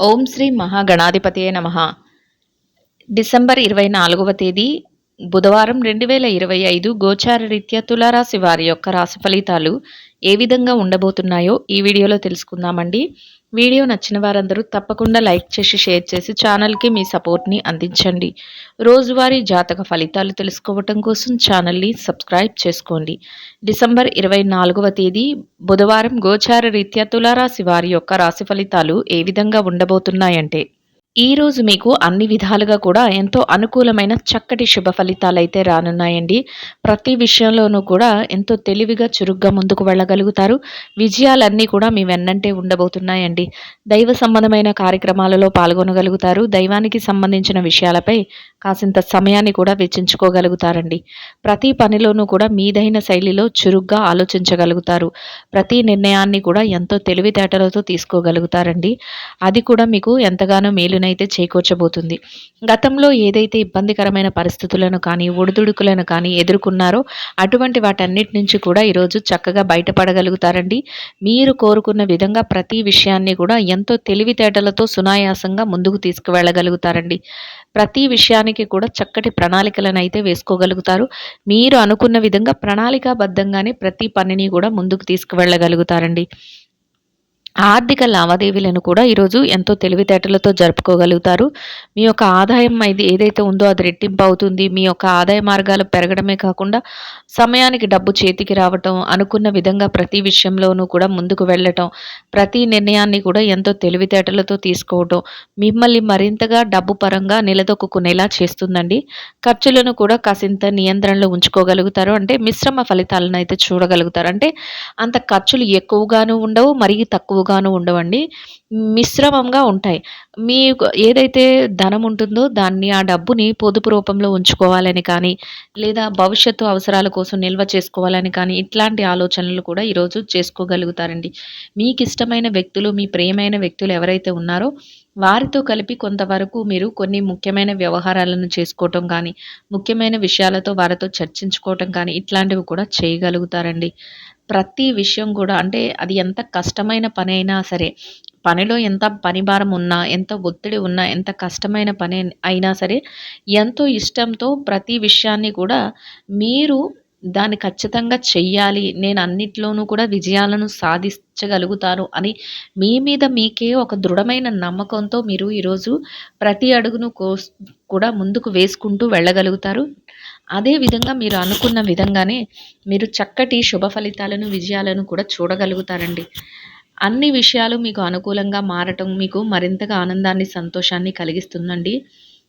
ఓం శ్రీ మహాగణాధిపతయే నమః. డిసెంబర్ 24వ తేదీ బుధవారం 2025 గోచార రీత్యా తులారాశి వారి యొక్క రాశి ఫలితాలు ఏ విధంగా ఉండబోతున్నాయో ఈ వీడియోలో తెలుసుకుందామండి. వీడియో నచ్చిన వారందరూ తప్పకుండా లైక్ చేసి, షేర్ చేసి ఛానల్‌కి మీ సపోర్ట్‌ని అందించండి. రోజువారీ జాతక ఫలితాలు తెలుసుకోవటం కోసం ఛానల్‌ని సబ్స్క్రైబ్ చేసుకోండి. డిసెంబర్ 24వ తేదీ బుధవారం గోచార రీత్యా తులారాశి వారి యొక్క రాశి ఫలితాలు ఏ విధంగా ఉండబోతున్నాయంటే, ఈరోజు మీకు అన్ని విధాలుగా కూడా ఎంతో అనుకూలమైన చక్కటి శుభ ఫలితాలైతే రానున్నాయండి. ప్రతి విషయంలోనూ కూడా ఎంతో తెలివిగా, చురుగ్గా ముందుకు వెళ్ళగలుగుతారు. విజయాలన్నీ కూడా మీ వెన్నంటే ఉండబోతున్నాయండి. దైవ సంబంధమైన కార్యక్రమాలలో పాల్గొనగలుగుతారు. దైవానికి సంబంధించిన విషయాలపై కాసింత సమయాన్ని కూడా వెచ్చించుకోగలుగుతారండి. ప్రతి పనిలోనూ కూడా మీదైన శైలిలో చురుగ్గా ఆలోచించగలుగుతారు. ప్రతి నిర్ణయాన్ని కూడా ఎంతో తెలివితేటలతో తీసుకోగలుగుతారండి. అది కూడా మీకు ఎంతగానో మేలునైతే చేకూర్చబోతుంది. గతంలో ఏదైతే ఇబ్బందికరమైన పరిస్థితులను కానీ, ఒడిదుడుకులను కానీ ఎదుర్కొన్నారో అటువంటి వాటన్నిటి నుంచి కూడా ఈరోజు చక్కగా బయటపడగలుగుతారండి. మీరు కోరుకున్న విధంగా ప్రతి విషయాన్ని కూడా ఎంతో తెలివితేటలతో సునాయాసంగా ముందుకు తీసుకువెళ్ళగలుగుతారండి. ప్రతి విషయానికి కూడా చక్కటి ప్రణాళికలనైతే వేసుకోగలుగుతారు. మీరు అనుకున్న విధంగా ప్రణాళికాబద్ధంగానే ప్రతి పనిని కూడా ముందుకు తీసుకువెళ్ళగలుగుతారండి. ఆర్థిక లావాదేవీలను కూడా ఈరోజు ఎంతో తెలివితేటలతో జరుపుకోగలుగుతారు. మీ యొక్క ఆదాయం ఏదైతే ఉందో అది రెట్టింపు అవుతుంది. మీ యొక్క ఆదాయ మార్గాలు పెరగడమే కాకుండా సమయానికి డబ్బు చేతికి రావటం, అనుకున్న విధంగా ప్రతి విషయంలోనూ కూడా ముందుకు వెళ్ళటం, ప్రతి నిర్ణయాన్ని కూడా ఎంతో తెలివితేటలతో తీసుకోవటం మిమ్మల్ని మరింతగా డబ్బు పరంగా నిలదొక్కుకునేలా చేస్తుందండి. ఖర్చులను కూడా కాసింత నియంత్రణలో ఉంచుకోగలుగుతారు. అంటే మిశ్రమ ఫలితాలను అయితే చూడగలుగుతారు. అంటే అంత ఖర్చులు ఎక్కువగాను ఉండవు, మరీ తక్కువగాను ఉండవండి. మిశ్రమంగా ఉంటాయి. మీకు ఏదైతే ధనం ఉంటుందో దాన్ని, ఆ డబ్బుని పొదుపు రూపంలో ఉంచుకోవాలని కానీ, లేదా భవిష్యత్తు అవసరాల కోసం నిల్వ చేసుకోవాలని కానీ, ఇట్లాంటి ఆలోచనలు కూడా ఈరోజు చేసుకోగలుగుతారండి. మీకిష్టమైన వ్యక్తులు, మీ ప్రియమైన వ్యక్తులు ఎవరైతే ఉన్నారో వారితో కలిపి కొంతవరకు మీరు కొన్ని ముఖ్యమైన వ్యవహారాలను చేసుకోవటం కానీ, ముఖ్యమైన విషయాలతో వారితో చర్చించుకోవటం కానీ, ఇట్లాంటివి కూడా చేయగలుగుతారండి. ప్రతి విషయం కూడా అంటే అది ఎంత కష్టమైన పనైనా సరే, పనిలో ఎంత పని భారం ఉన్నా, ఎంత ఒత్తిడి ఉన్నా, ఎంత కష్టమైన పని అయినా సరే, ఎంతో ఇష్టంతో ప్రతి విషయాన్ని కూడా మీరు దాన్ని ఖచ్చితంగా చెయ్యాలి. నేను అన్నిట్లోనూ కూడా విజయాలను సాధించగలుగుతాను అని మీ మీద మీకే ఒక దృఢమైన నమ్మకంతో మీరు ఈరోజు ప్రతి అడుగును కూడా ముందుకు వేసుకుంటూ వెళ్ళగలుగుతారు. అదే విధంగా మీరు అనుకున్న విధంగానే మీరు చక్కటి శుభ ఫలితాలను, విజయాలను కూడా చూడగలుగుతారండి. అన్ని విషయాలు మీకు అనుకూలంగా మారటం మీకు మరింతగా ఆనందాన్ని, సంతోషాన్ని కలిగిస్తుందండి.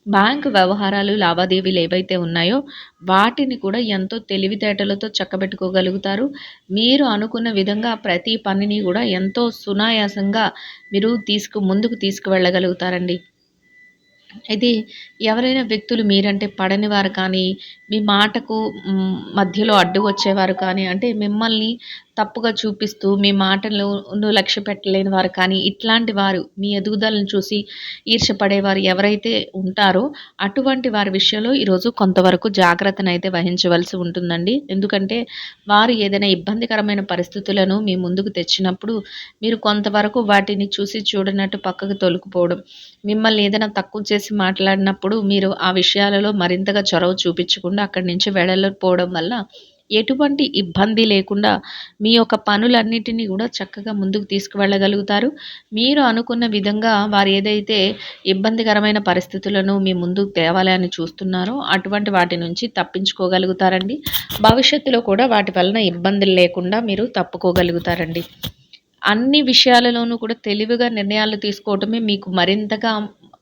బ్యాంకు వ్యవహారాలు, లావాదేవీలు ఏవైతే ఉన్నాయో వాటిని కూడా ఎంతో తెలివితేటలతో చక్కబెట్టుకోగలుగుతారు. మీరు అనుకున్న విధంగా ప్రతి పనిని కూడా ఎంతో సునాయాసంగా మీరు ముందుకు తీసుకువెళ్ళగలుగుతారండి. అయితే ఎవరైనా వ్యక్తులు మీరంటే పడని వారు కానీ, మీ మాటకు మధ్యలో అడ్డు వచ్చేవారు కానీ, అంటే మిమ్మల్ని తప్పుగా చూపిస్తూ మీ మాటలను లక్ష్య పెట్టలేని వారు కానీ, ఇట్లాంటి వారు మీ ఎదుగుదలను చూసి ఈర్ష్యపడేవారు ఎవరైతే ఉంటారో అటువంటి వారి విషయంలో ఈరోజు కొంతవరకు జాగ్రత్తనైతే వహించవలసి ఉంటుందండి. ఎందుకంటే వారు ఏదైనా ఇబ్బందికరమైన పరిస్థితులను మీ ముందుకు తెచ్చినప్పుడు మీరు కొంతవరకు వాటిని చూసి చూడనట్టు పక్కకు తొలగిపోవడం, మిమ్మల్ని ఏదైనా తక్కువ చేసి మాట్లాడినప్పుడు మీరు ఆ విషయాలలో మరింతగా చొరవ చూపించకుండా అక్కడి నుంచి వెళ్ళకపోవడం వల్ల ఎటువంటి ఇబ్బంది లేకుండా మీ యొక్క పనులన్నిటినీ కూడా చక్కగా ముందుకు తీసుకువెళ్ళగలుగుతారు. మీరు అనుకున్న విధంగా వారు ఏదైతే ఇబ్బందికరమైన పరిస్థితులను మీ ముందుకు తేవాలి అని చూస్తున్నారో అటువంటి వాటి నుంచి తప్పించుకోగలుగుతారండి. భవిష్యత్తులో కూడా వాటి వలన ఇబ్బందులు లేకుండా మీరు తప్పుకోగలుగుతారండి. అన్ని విషయాలలోనూ కూడా తెలివిగా నిర్ణయాలు తీసుకోవటమే మీకు మరింతగా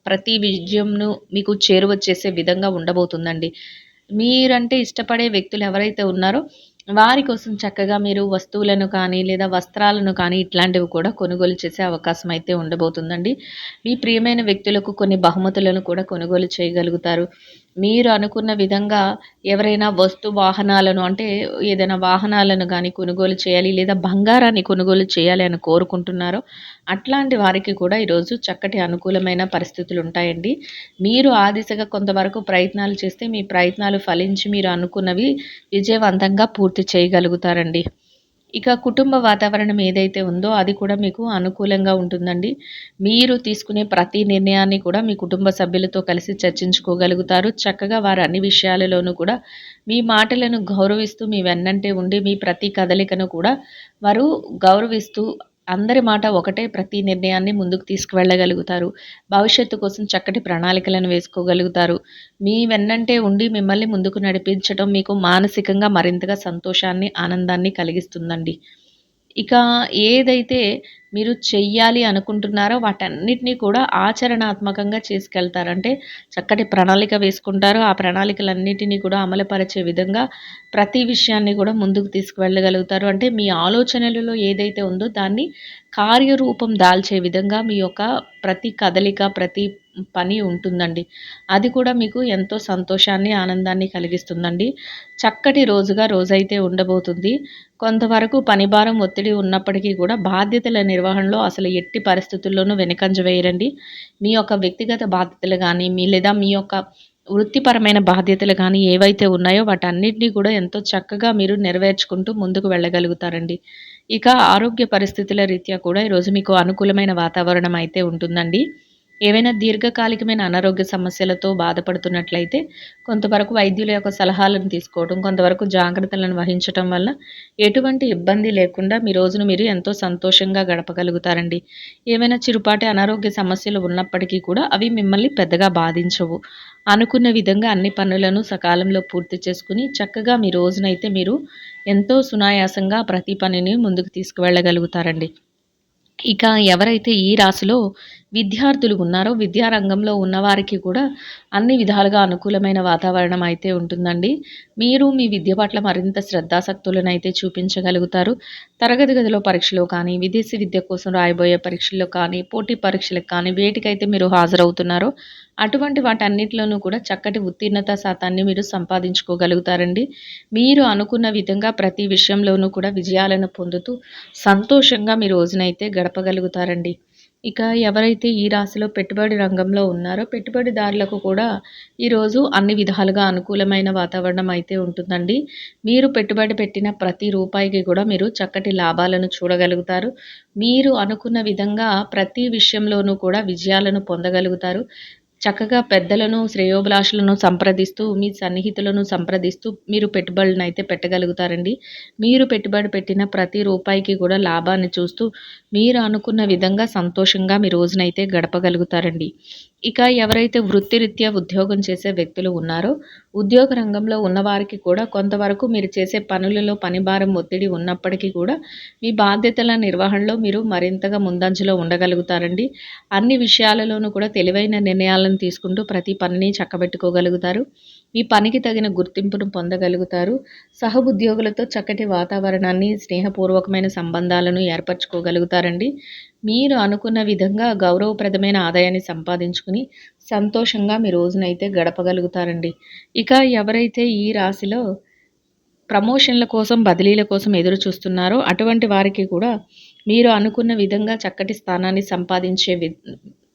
ప్రతి విజయంను మీకు చేరువ చేసే విధంగా ఉండబోతుందండి. మీరంటే ఇష్టపడే వ్యక్తులు ఎవరైతే ఉన్నారో వారి కోసం చక్కగా మీరు వస్తువులను కానీ, లేదా వస్త్రాలను కానీ ఇట్లాంటివి కూడా కొనుగోలు చేసే అవకాశం అయితే ఉండబోతుందండి. మీ ప్రియమైన వ్యక్తులకు కొన్ని బహుమతులను కూడా కొనుగోలు చేయగలుగుతారు. మీరు అనుకున్న విధంగా ఎవరైనా వాహనాలను అంటే ఏదైనా వాహనాలను కానీ కొనుగోలు చేయాలి, లేదా బంగారాన్ని కొనుగోలు చేయాలి అని కోరుకుంటున్నారో అట్లాంటి వారికి కూడా ఈరోజు చక్కటి అనుకూలమైన పరిస్థితులు ఉంటాయండి. మీరు ఆ దిశగా కొంతవరకు ప్రయత్నాలు చేస్తే మీ ప్రయత్నాలు ఫలించి మీరు అనుకున్నవి విజయవంతంగా పూర్తి చేయగలుగుతారండి. ఇక కుటుంబ వాతావరణం ఏదైతే ఉందో అది కూడా మీకు అనుకూలంగా ఉంటుందండి. మీరు తీసుకునే ప్రతి నిర్ణయాన్ని కూడా మీ కుటుంబ సభ్యులతో కలిసి చర్చించుకోగలుగుతారు. చక్కగా వారు అన్ని విషయాలలోనూ కూడా మీ మాటలను గౌరవిస్తూ మీ వెన్నంటే ఉండి మీ ప్రతి కదలికను కూడా వారు గౌరవిస్తూ అందరి మాట ఒకటే ప్రతి నిర్ణయాన్ని ముందుకు తీసుకువెళ్ళగలుగుతారు. భవిష్యత్తు కోసం చక్కటి ప్రణాళికలను వేసుకోగలుగుతారు. మీ వెన్నంటే ఉండి మిమ్మల్ని ముందుకు నడిపించటం మీకు మానసికంగా మరింతగా సంతోషాన్ని, ఆనందాన్ని కలిగిస్తుందండి. ఇక ఏదైతే మీరు చెయ్యాలి అనుకుంటున్నారో వాటన్నిటిని కూడా ఆచరణాత్మకంగా చేసుకెళ్తారు. అంటే చక్కటి ప్రణాళిక వేసుకుంటారు. ఆ ప్రణాళికలన్నిటిని కూడా అమలుపరిచే విధంగా ప్రతి విషయాన్ని కూడా ముందుకు తీసుకువెళ్ళగలుగుతారు. అంటే మీ ఆలోచనలలో ఏదైతే ఉందో దాన్ని కార్యరూపం దాల్చే విధంగా మీ యొక్క ప్రతి కదలిక, ప్రతి పని ఉంటుందండి. అది కూడా మీకు ఎంతో సంతోషాన్ని, ఆనందాన్ని కలిగిస్తుందండి. చక్కటి రోజుగా రోజైతే ఉండబోతుంది. కొంతవరకు పనిభారం, ఒత్తిడి ఉన్నప్పటికీ కూడా బాధ్యతల నిర్వహణలో అసలు ఎట్టి పరిస్థితుల్లోనూ వెనుకంజ వేయరండి. మీ యొక్క వ్యక్తిగత బాధ్యతలు గానీ, లేదా మీ యొక్క వృత్తిపరమైన బాధ్యతలు గానీ ఏవైతే ఉన్నాయో వాటన్నిటిని కూడా ఎంతో చక్కగా మీరు నెరవేర్చుకుంటూ ముందుకు వెళ్ళగలుగుతారండి. ఇక ఆరోగ్య పరిస్థితుల రీత్యా కూడా ఈరోజు మీకు అనుకూలమైన వాతావరణం అయితే ఉంటుందండి. ఏవైనా దీర్ఘకాలికమైన అనారోగ్య సమస్యలతో బాధపడుతున్నట్లయితే కొంతవరకు వైద్యుల యొక్క సలహాలను తీసుకోవడం, కొంతవరకు జాగ్రత్తలను వహించటం వల్ల ఎటువంటి ఇబ్బంది లేకుండా మీ రోజును మీరు ఎంతో సంతోషంగా గడపగలుగుతారండి. ఏవైనా చిరుపాటి అనారోగ్య సమస్యలు ఉన్నప్పటికీ కూడా అవి మిమ్మల్ని పెద్దగా బాధించవు. అనుకున్న విధంగా అన్ని పనులను సకాలంలో పూర్తి చేసుకుని చక్కగా మీ రోజునైతే మీరు ఎంతో సునాయాసంగా ప్రతి పనిని ముందుకు తీసుకువెళ్ళగలుగుతారండి. ఇక ఎవరైతే ఈ రాశిలో విద్యార్థులు ఉన్నారో, విద్యారంగంలో ఉన్నవారికి కూడా అన్ని విధాలుగా అనుకూలమైన వాతావరణం అయితే ఉంటుందండి. మీరు మీ విద్య పట్ల మరింత శ్రద్ధాసక్తులనైతే చూపించగలుగుతారు. తరగతి గదిలో పరీక్షలో కానీ, విదేశీ విద్య కోసం రాయబోయే పరీక్షల్లో కానీ, పోటీ పరీక్షలకు కానీ వేటికైతే మీరు హాజరవుతున్నారో అటువంటి వాటన్నిటిలోనూ కూడా చక్కటి ఉత్తీర్ణత శాతాన్ని మీరు సంపాదించుకోగలుగుతారండి. మీరు అనుకున్న విధంగా ప్రతి విషయంలోనూ కూడా విజయాలను పొందుతూ సంతోషంగా మీ రోజునైతే గడపగలుగుతారండి. ఇక ఎవరైతే ఈ రాశిలో పెట్టుబడి రంగంలో ఉన్నారో పెట్టుబడిదారులకు కూడా ఈరోజు అన్ని విధాలుగా అనుకూలమైన వాతావరణం అయితే ఉంటుందండి. మీరు పెట్టుబడి పెట్టిన ప్రతి రూపాయికి కూడా మీరు చక్కటి లాభాలను చూడగలుగుతారు. మీరు అనుకున్న విధంగా ప్రతి విషయంలోనూ కూడా విజయాలను పొందగలుగుతారు. చక్కగా పెద్దలను, శ్రేయోభిలాషులను సంప్రదిస్తూ, మీ సన్నిహితులను సంప్రదిస్తూ మీరు పెట్టుబడులనైతే పెట్టగలుగుతారండి. మీరు పెట్టుబడి పెట్టిన ప్రతి రూపాయికి కూడా లాభాన్ని చూస్తూ, మీరు అనుకున్న విధంగా సంతోషంగా మీ రోజునైతే గడపగలుగుతారండి. ఇక ఎవరైతే వృత్తిరీత్యా ఉద్యోగం చేసే వ్యక్తులు ఉన్నారో, ఉద్యోగ రంగంలో ఉన్నవారికి కూడా కొంతవరకు మీరు చేసే పనులలో పనిభారం, ఒత్తిడి ఉన్నప్పటికీ కూడా మీ బాధ్యతల నిర్వహణలో మీరు మరింతగా ముందంజలో ఉండగలుగుతారండి. అన్ని విషయాలలోనూ కూడా తెలివైన నిర్ణయాలను తీసుకుంటూ ప్రతి పనిని చక్కబెట్టుకోగలుగుతారు. మీ పనికి తగిన గుర్తింపును పొందగలుగుతారు. సహోద్యోగులతో చక్కటి వాతావరణాన్ని, స్నేహపూర్వకమైన సంబంధాలను ఏర్పరచుకోగలుగుతారండి. మీరు అనుకున్న విధంగా గౌరవప్రదమైన ఆదాయాన్ని సంపాదించుకుని సంతోషంగా మీ రోజునైతే గడపగలుగుతారండి. ఇక ఎవరైతే ఈ రాశిలో ప్రమోషన్ల కోసం, బదిలీల కోసం ఎదురు చూస్తున్నారో అటువంటి వారికి కూడా మీరు అనుకున్న విధంగా చక్కటి స్థానాన్ని సంపాదించే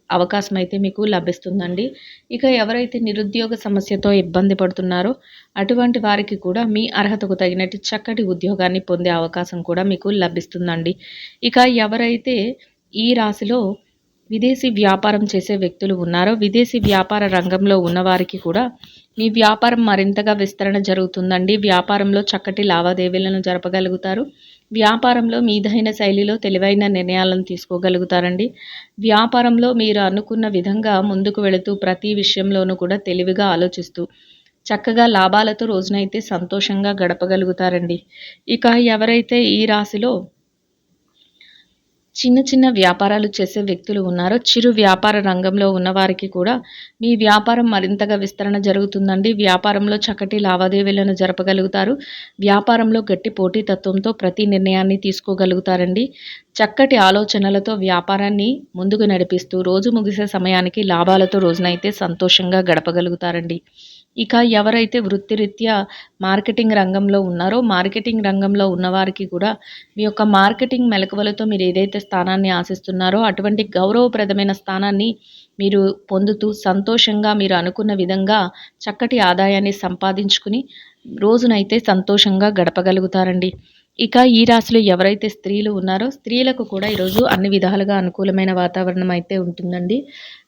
అవకాశం అయితే మీకు లభిస్తుందండి. ఇక ఎవరైతే నిరుద్యోగ సమస్యతో ఇబ్బంది పడుతున్నారో అటువంటి వారికి కూడా మీ అర్హతకు తగినట్టు చక్కటి ఉద్యోగాన్ని పొందే అవకాశం కూడా మీకు లభిస్తుందండి. ఇక ఎవరైతే ఈ రాశిలో విదేశీ వ్యాపారం చేసే వ్యక్తులు ఉన్నారో విదేశీ వ్యాపార రంగంలో ఉన్నవారికి కూడా మీ వ్యాపారం మరింతగా విస్తరణ జరుగుతుందండి. వ్యాపారంలో చక్కటి లావాదేవీలను జరపగలుగుతారు. వ్యాపారంలో మీదైన శైలిలో తెలివైన నిర్ణయాలను తీసుకోగలుగుతారండి. వ్యాపారంలో మీరు అనుకున్న విధంగా ముందుకు వెళుతూ ప్రతి విషయంలోనూ కూడా తెలివిగా ఆలోచిస్తూ చక్కగా లాభాలతో రోజునైతే సంతోషంగా గడపగలుగుతారండి. ఇక ఎవరైతే ఈ రాశిలో చిన్న చిన్న వ్యాపారాలు చేసే వ్యక్తులు ఉన్నారో చిరు వ్యాపార రంగంలో ఉన్నవారికి కూడా మీ వ్యాపారం మరింతగా విస్తరణ జరుగుతుందండి. వ్యాపారంలో చక్కటి లావాదేవీలను జరపగలుగుతారు. వ్యాపారంలో గట్టి పోటీతత్వంతో ప్రతి నిర్ణయాన్ని తీసుకోగలుగుతారండి. చక్కటి ఆలోచనలతో వ్యాపారాన్ని ముందుకు నడిపిస్తూ రోజు ముగిసే సమయానికి లాభాలతో రోజునైతే సంతోషంగా గడపగలుగుతారండి. ఇక ఎవరైతే వృత్తిరీత్యా మార్కెటింగ్ రంగంలో ఉన్నారో మార్కెటింగ్ రంగంలో ఉన్నవారికి కూడా మీ యొక్క మార్కెటింగ్ మెలకువలతో మీరు ఏదైతే స్థానాన్ని ఆశిస్తున్నారో అటువంటి గౌరవప్రదమైన స్థానాన్ని మీరు పొందుతూ సంతోషంగా మీరు అనుకున్న విధంగా చక్కటి ఆదాయాన్ని సంపాదించుకుని రోజునైతే సంతోషంగా గడపగలుగుతారండి. ఇక ఈ రాశిలో ఎవరైతే స్త్రీలు ఉన్నారో స్త్రీలకు కూడా ఈరోజు అన్ని విధాలుగా అనుకూలమైన వాతావరణం అయితే ఉంటుందండి.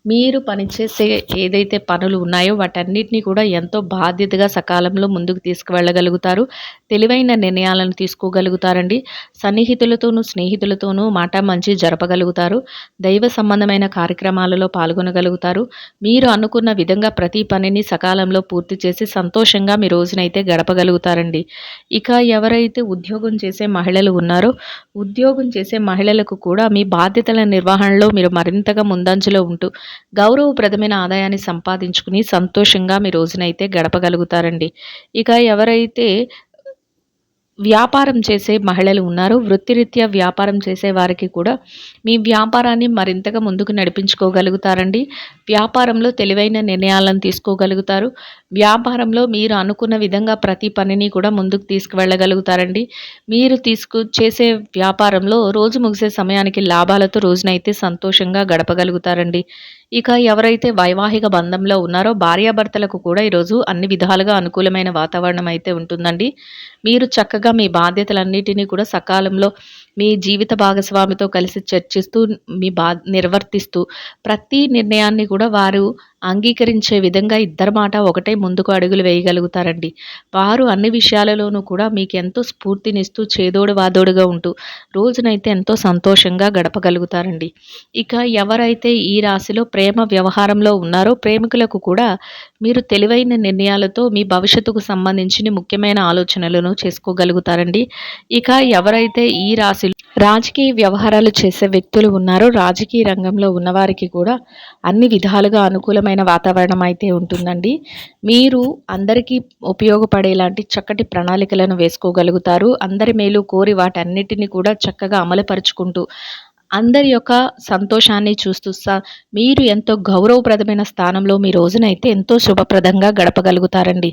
మీరు పనిచేసే ఏదైతే పనులు ఉన్నాయో వాటన్నిటిని కూడా ఎంతో బాధ్యతగా సకాలంలో ముందుకు తీసుకువెళ్ళగలుగుతారు. తెలివైన నిర్ణయాలను తీసుకోగలుగుతారండి. సన్నిహితులతోనూ, స్నేహితులతోనూ మాట మంచి జరపగలుగుతారు. దైవ సంబంధమైన కార్యక్రమాలలో పాల్గొనగలుగుతారు. మీరు అనుకున్న విధంగా ప్రతి పనిని సకాలంలో పూర్తి చేసి సంతోషంగా మీ రోజునైతే గడపగలుగుతారండి. ఇక ఎవరైతే ఉద్యోగం చేసే మహిళలు ఉన్నారో ఉద్యోగం చేసే మహిళలకు కూడా మీ బాధ్యతల నిర్వహణలో మీరు మరింతగా ముందంజలో ఉంటూ గౌరవప్రదమైన ఆదాయాన్ని సంపాదించుకుని సంతోషంగా మీ రోజునైతే గడపగలుగుతారండి. ఇక ఎవరైతే వ్యాపారం చేసే మహిళలు ఉన్నారు. వృత్తిరీత్యా వ్యాపారం చేసే వారికి కూడా మీ వ్యాపారాన్ని మరింతగా ముందుకు నడిపించుకోగలుగుతారండి. వ్యాపారంలో తెలివైన నిర్ణయాలను తీసుకోగలుగుతారు. వ్యాపారంలో మీరు అనుకున్న విధంగా ప్రతి పనిని కూడా ముందుకు తీసుకువెళ్ళగలుగుతారండి. మీరు చేసే వ్యాపారంలో రోజు ముగిసే సమయానికి లాభాలతో రోజునైతే సంతోషంగా గడపగలుగుతారండి. ఇక ఎవరైతే వైవాహిక బంధంలో ఉన్నారో భార్యాభర్తలకు కూడా ఈరోజు అన్ని విధాలుగా అనుకూలమైన వాతావరణం అయితే ఉంటుందండి. మీరు చక్కగా మీ బాధ్యతలన్నిటినీ కూడా సకాలంలో మీ జీవిత భాగస్వామితో కలిసి చర్చిస్తూ మీ నిర్వర్తిస్తూ ప్రతి నిర్ణయాన్ని కూడా వారు అంగీకరించే విధంగా ఇద్దరి మాట ఒకటే ముందుకు అడుగులు వేయగలుగుతారండి. వారు అన్ని విషయాలలోనూ కూడా మీకు ఎంతో స్ఫూర్తినిస్తూ చేదోడు వాదోడుగా ఉంటూ రోజునైతే ఎంతో సంతోషంగా గడపగలుగుతారండి. ఇక ఎవరైతే ఈ రాశిలో ప్రేమ వ్యవహారంలో ఉన్నారో ప్రేమికులకు కూడా మీరు తెలివైన నిర్ణయాలతో మీ భవిష్యత్తుకు సంబంధించిన ముఖ్యమైన ఆలోచనలను చేసుకోగలుగుతారండి. ఇక ఎవరైతే ఈ రాశి రాజకీయ వ్యవహారాలు చేసే వ్యక్తులు ఉన్నారో రాజకీయ రంగంలో ఉన్నవారికి కూడా అన్ని విధాలుగా అనుకూలమైన వాతావరణం అయితే ఉంటుందండి. మీరు అందరికీ ఉపయోగపడేలాంటి చక్కటి ప్రణాళికలను వేసుకోగలుగుతారు. అందరి మేలు కోరి వాటన్నిటిని కూడా చక్కగా అమలుపరుచుకుంటూ అందరి యొక్క సంతోషాన్ని చూస్తూ మీరు ఎంతో గౌరవప్రదమైన స్థానంలో మీ రోజునైతే ఎంతో శుభప్రదంగా గడపగలుగుతారండి.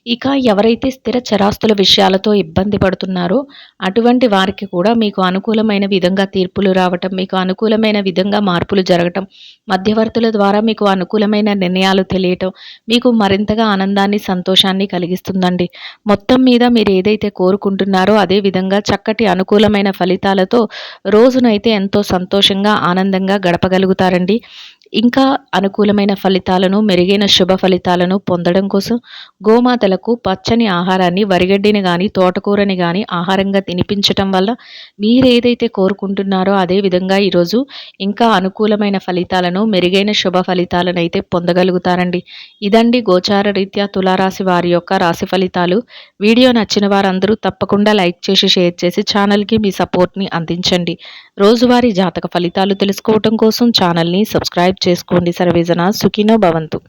ఇక ఎవరైతే స్థిర చరాస్తుల విషయాలతో ఇబ్బంది పడుతున్నారో అటువంటి వారికి కూడా మీకు అనుకూలమైన విధంగా తీర్పులు రావటం, మీకు అనుకూలమైన విధంగా మార్పులు జరగటం, మధ్యవర్తుల ద్వారా మీకు అనుకూలమైన నిర్ణయాలు తెలియటం మీకు మరింతగా ఆనందాన్ని, సంతోషాన్ని కలిగిస్తుందండి. మొత్తం మీద మీరు ఏదైతే కోరుకుంటున్నారో అదే విధంగా చక్కటి అనుకూలమైన ఫలితాలతో రోజునైతే ఎంతో సంతోషంగా ఆనందంగా గడపగలుగుతారండి. ఇంకా అనుకూలమైన ఫలితాలను మెరుగైన శుభ ఫలితాలను పొందడం కోసం గోమాతలకు పచ్చని ఆహారాన్ని వరిగడ్డిని కానీ తోటకూరని కానీ ఆహారంగా తినిపించటం వల్ల మీరు ఏదైతే కోరుకుంటున్నారో అదే విధంగా ఈరోజు ఇంకా అనుకూలమైన ఫలితాలను మెరుగైన శుభ ఫలితాలను అయితే పొందగలుగుతారండి. ఇదండి గోచార రీత్యా తులారాశి వారి యొక్క రాశి ఫలితాలు. వీడియో నచ్చిన వారందరూ తప్పకుండా లైక్ చేసి షేర్ చేసి ఛానల్కి మీ సపోర్ట్ని అందించండి. రోజువారీ జాతక ఫలితాలు తెలుసుకోవటం కోసం ఛానల్ని సబ్స్క్రైబ్ చేసుకోండి. సర్వేజన సుఖినో భవంతు.